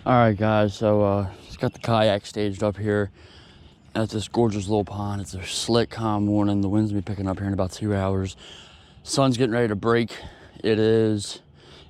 All right, guys, so just got the kayak staged up here at this gorgeous little pond. It's a slick, calm morning. The wind's gonna be picking up here in about 2 hours. Sun's getting ready to break. It is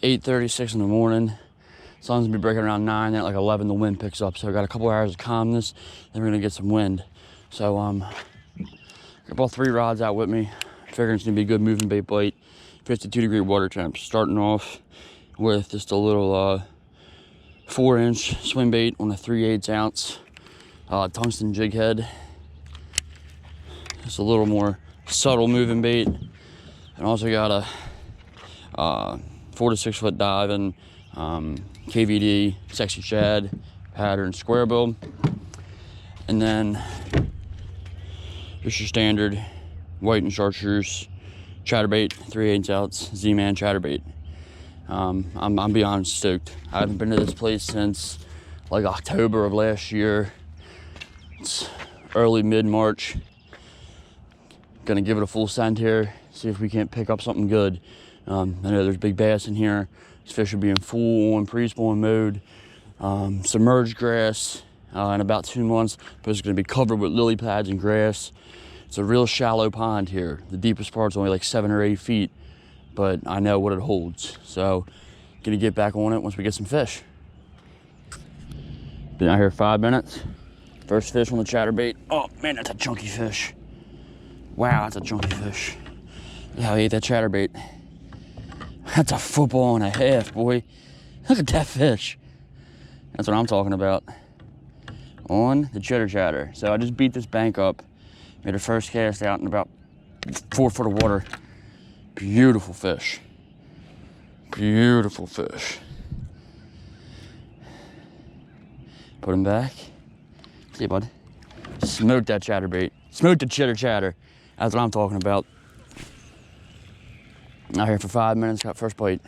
8:36 in the morning. Sun's gonna be breaking around 9. At like 11, the wind picks up. So I got a couple hours of calmness, then we're gonna get some wind. So got about 3 rods out with me. Figuring it's gonna be a good moving bait bite. 52-degree water temp. Starting off with just a little 4-inch swim bait on a 3/8 ounce tungsten jig head. Just a little more subtle moving bait. And also got a 4 to 6 foot dive and KVD sexy shad pattern square bill. And then just your standard white and chartreuse chatterbait, 3/8 ounce Z-Man chatterbait. I'm beyond stoked. I haven't been to this place since like October of last year. It's early mid-March. Gonna give it a full send here, see if we can't pick up something good. I know there's big bass in here. These fish will be in full on pre-spawn mode. Submerged grass in about 2 months, but it's gonna be covered with lily pads and grass. It's a real shallow pond here. The deepest part's only like 7 or 8 feet. But I know what it holds. So, gonna get back on it once we get some fish. Been out here 5 minutes. First fish on the chatterbait. Oh man, that's a chunky fish. Wow, that's a chunky fish. Look how he ate that chatterbait. That's a football and a half, boy. Look at that fish. That's what I'm talking about. On the chitter chatter. So I just beat this bank up. Made a first cast out in about 4 foot of water. Beautiful fish. Beautiful fish. Put him back. See, bud. Smoke that chatterbait. Smoke the chitter chatter. That's what I'm talking about. Out here for 5 minutes, got first bite.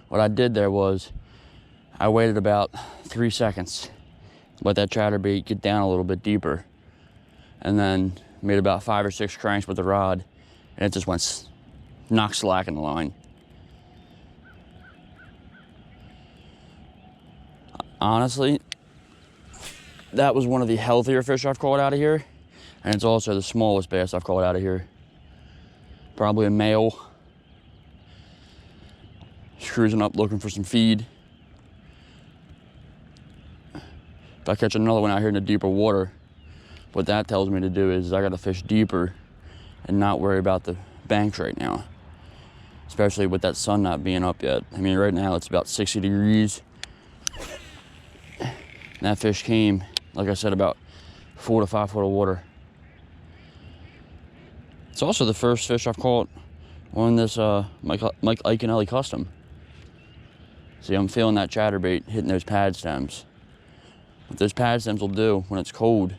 What I did there was I waited about 3 seconds. Let that chatterbait get down a little bit deeper. And then made about 5 or 6 cranks with the rod. And it just went knock slack in the line. Honestly, that was one of the healthier fish I've caught out of here. And it's also the smallest bass I've caught out of here. Probably a male. Just cruising up looking for some feed. If I catch another one out here in the deeper water, what that tells me to do is I gotta fish deeper and not worry about the banks right now. Especially with that sun not being up yet. I mean, right now it's about 60 degrees. And that fish came, like I said, about 4 to 5 foot of water. It's also the first fish I've caught on this Mike Iaconelli custom. See, I'm feeling that chatterbait hitting those pad stems. What those pad stems will do when it's cold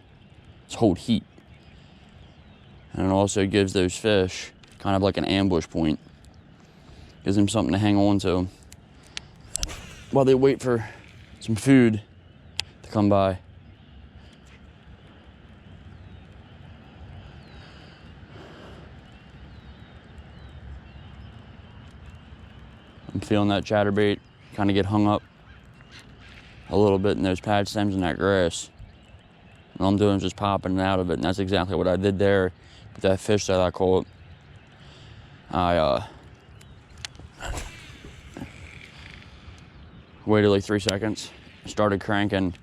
is hold heat. And it also gives those fish kind of like an ambush point. Gives them something to hang on to while they wait for some food to come by. I'm feeling that chatterbait kind of get hung up a little bit in those pad stems and that grass. And all I'm doing is just popping it out of it, and that's exactly what I did there with that fish that I caught. I waited like 3 seconds, started cranking,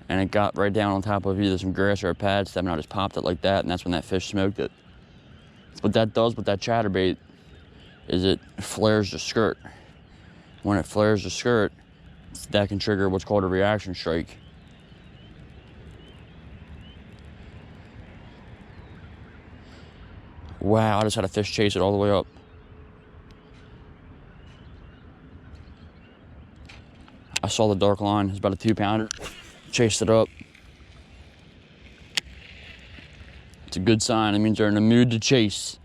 and it got right down on top of either some grass or a pad stem, and I just popped it like that, and that's when that fish smoked it. What that does with that chatterbait is it flares the skirt. When it flares the skirt, that can trigger what's called a reaction strike. Wow, I just had a fish chase it all the way up. I saw the dark line. It's about a 2-pounder. Chased it up. It's a good sign. It means they're in the mood to chase.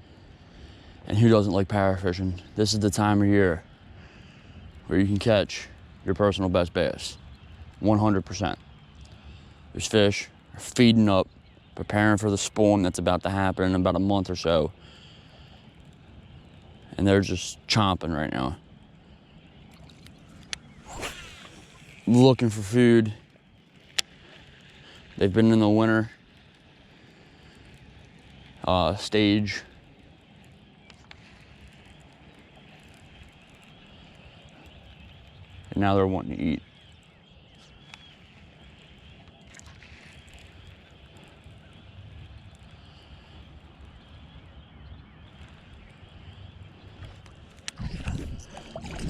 And who doesn't like power fishing? This is the time of year where you can catch your personal best bass. 100%. Those fish are feeding up, preparing for the spawn that's about to happen in about a month or so. And they're just chomping right now. looking for food. They've been in the winter stage. And now they're wanting to eat.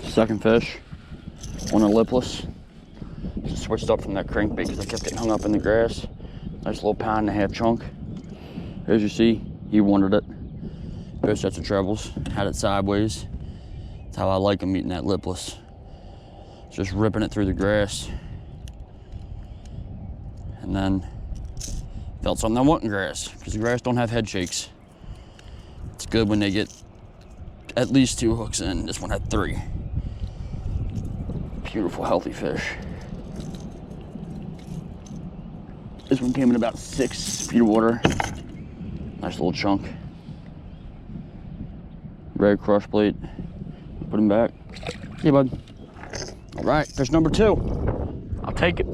Second fish on a lipless. Just switched up from that crankbait because I kept getting hung up in the grass. Nice little £1.5 chunk. As you see, he wanted it. Both sets of trebles, had it sideways. That's how I like them, eating that lipless. Just ripping it through the grass. And then felt something I want in grass, because the grass don't have head shakes. It's good when they get at least 2 hooks in. This one had 3. Beautiful, healthy fish. This one came in about 6 feet of water. Nice little chunk. Red crush plate. Put him back. Hey, bud. All right, fish number 2. I'll take it.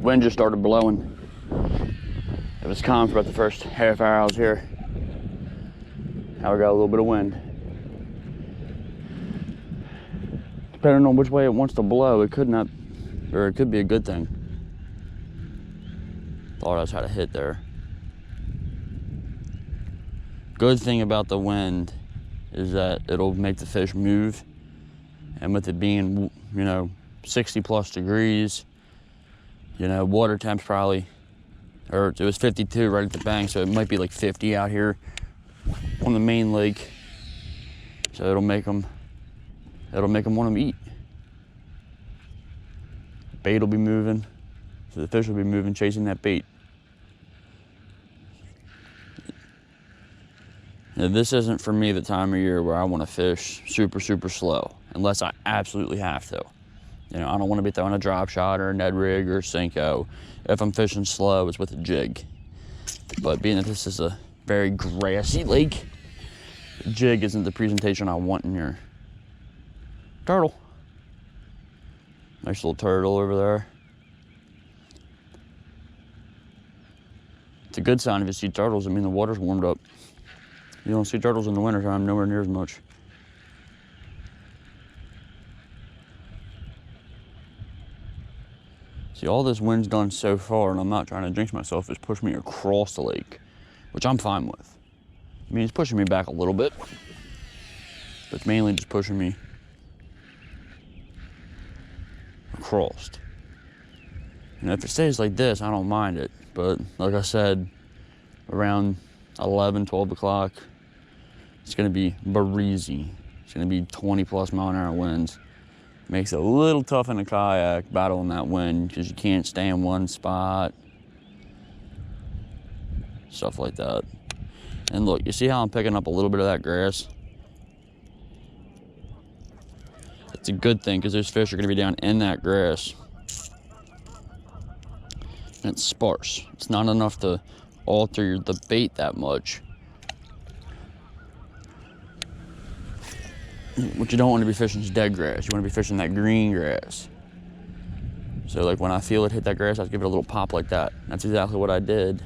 Wind just started blowing. It was calm for about the first half hour I was here. Now we got a little bit of wind. Depending on which way it wants to blow, it could not, or it could be a good thing. Thought I was had a hit there. Good thing about the wind is that it'll make the fish move. And with it being, 60 plus degrees, water temp's probably, or it was 52 right at the bank, so it might be like 50 out here on the main lake. So it'll make them want to eat. Bait will be moving, so the fish will be moving, chasing that bait. Now, this isn't for me the time of year where I want to fish super, super slow, unless I absolutely have to. I don't want to be throwing a drop shot or a Ned rig or Senko. If I'm fishing slow, it's with a jig. But being that this is a very grassy lake, the jig isn't the presentation I want in here. Turtle. Nice little turtle over there. It's a good sign if you see turtles. I mean, the water's warmed up. You don't see turtles in the wintertime, nowhere near as much. See, all this wind's done so far, and I'm not trying to jinx myself, is push me across the lake, which I'm fine with. I mean, it's pushing me back a little bit, but it's mainly just pushing me across. And if it stays like this, I don't mind it. But like I said, around 11, 12 o'clock, it's gonna be breezy. It's gonna be 20 plus mile an hour winds. Makes it a little tough in a kayak battling that wind because you can't stay in one spot. Stuff like that. And look, you see how I'm picking up a little bit of that grass? It's a good thing because those fish are gonna be down in that grass. And it's sparse. It's not enough to alter the bait that much. What you don't want to be fishing is dead grass. You want to be fishing that green grass. So like when I feel it hit that grass, I give it a little pop like that. That's exactly what I did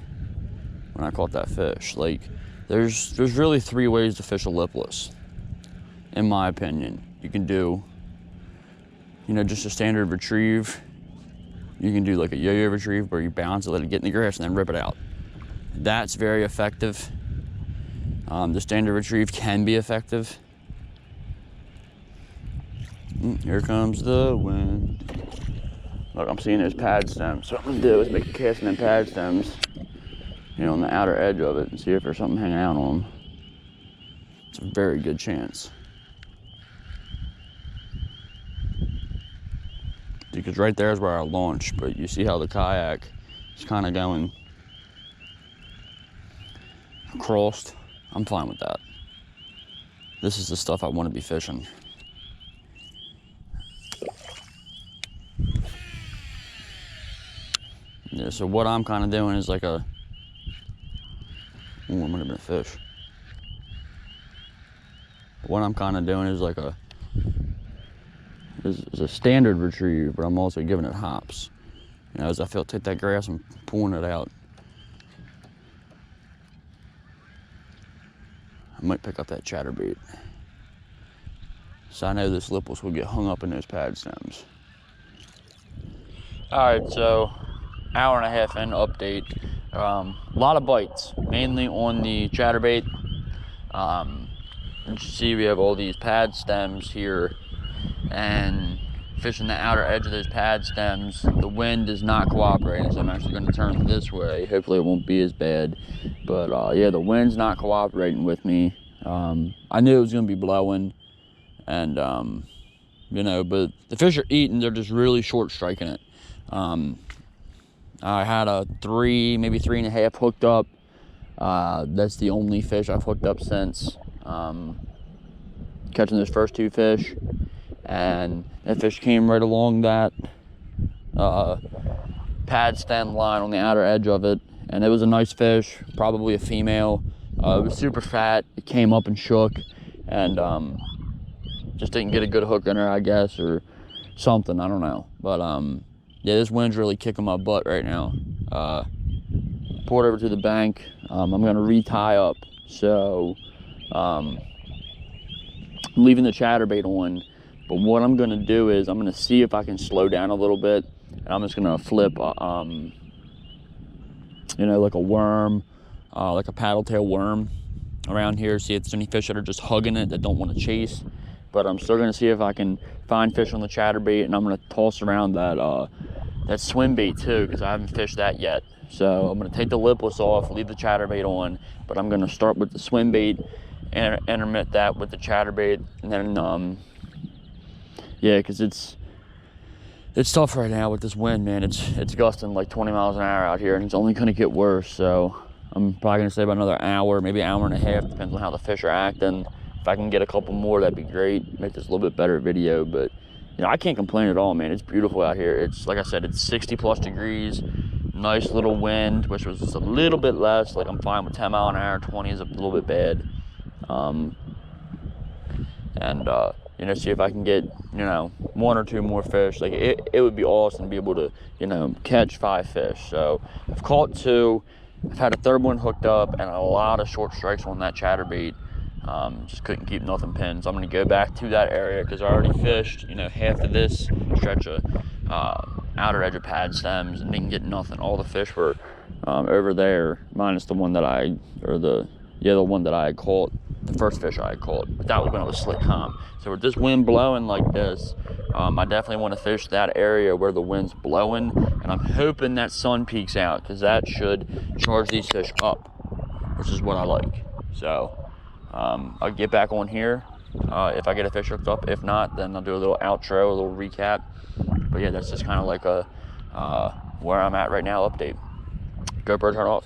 when I caught that fish. Like there's really 3 ways to fish a lipless, in my opinion. You can do, just a standard retrieve. You can do like a yo-yo retrieve where you bounce it, let it get in the grass, and then rip it out. That's very effective. The standard retrieve can be effective. Here comes the wind. Look, I'm seeing those pad stems. So what I'm gonna do is make a cast in them pad stems, on the outer edge of it, and see if there's something hanging out on them. It's a very good chance. Because right there is where I launch, but you see how the kayak is kind of going across. I'm fine with that. This is the stuff I want to be fishing. Yeah, so what I'm kind of doing is like a, it might have been a fish. What I'm kind of doing is like a, is a standard retrieve, but I'm also giving it hops. You know, as I feel take that grass and pulling it out. I might pick up that chatterbait. So I know this lipless will get hung up in those pad stems. All right, so hour and a half in update. A lot of bites, mainly on the chatterbait. You see we have all these pad stems here, and fishing the outer edge of those pad stems, the wind is not cooperating, so I'm actually going to turn this way. Hopefully it won't be as bad, but yeah, the wind's not cooperating with me. I knew it was going to be blowing, and you know, but the fish are eating, they're just really short striking it. I had a 3, maybe 3.5 hooked up. That's the only fish I've hooked up since catching those first 2 fish, and that fish came right along that pad stem line on the outer edge of it, and it was a nice fish, probably a female. It was super fat. It came up and shook, and just didn't get a good hook in her, I guess, or something, I don't know. But yeah, this wind's really kicking my butt right now. Poured over to the bank. I'm gonna retie up, so I'm leaving the chatterbait on, but what I'm gonna do is I'm gonna see if I can slow down a little bit, and I'm just gonna flip you know, like a worm, like a paddle tail worm around here, see if there's any fish that are just hugging it that don't want to chase. But I'm still gonna see if I can find fish on the chatterbait, and I'm gonna toss around that swim bait too, because I haven't fished that yet. So I'm gonna take the lipless off, leave the chatterbait on, but I'm gonna start with the swim bait and intermit that with the chatterbait, and then yeah, because it's tough right now with this wind, man. It's gusting like 20 miles an hour out here, and it's only gonna get worse. So I'm probably gonna say about another hour, maybe an hour and a half, depends on how the fish are acting. If I can get a couple more, that'd be great. Make this a little bit better video, but you know, I can't complain at all, man. It's beautiful out here. It's, like I said, it's 60+ degrees, nice little wind, which was just a little bit less. Like, I'm fine with 10 mile an hour, 20 is a little bit bad. You know, see if I can get, you know, 1 or 2 more fish. Like, it would be awesome to be able to, you know, catch 5 fish. So I've caught 2. I've had a 3rd one hooked up, and a lot of short strikes on that chatterbait. Just couldn't keep nothing pinned. So I'm gonna go back to that area, because I already fished, you know, half of this stretch of outer edge of pad stems and didn't get nothing. All the fish were over there, minus the one that the one that I had caught, the first fish I had caught. But that was when it was slick calm. So with this wind blowing like this, I definitely want to fish that area where the wind's blowing, and I'm hoping that sun peeks out, because that should charge these fish up, which is what I like. So I'll get back on here if I get a fish hooked up. If not, then I'll do a little outro, a little recap. But yeah, that's just kind of like a where I'm at right now update. GoPro turn off.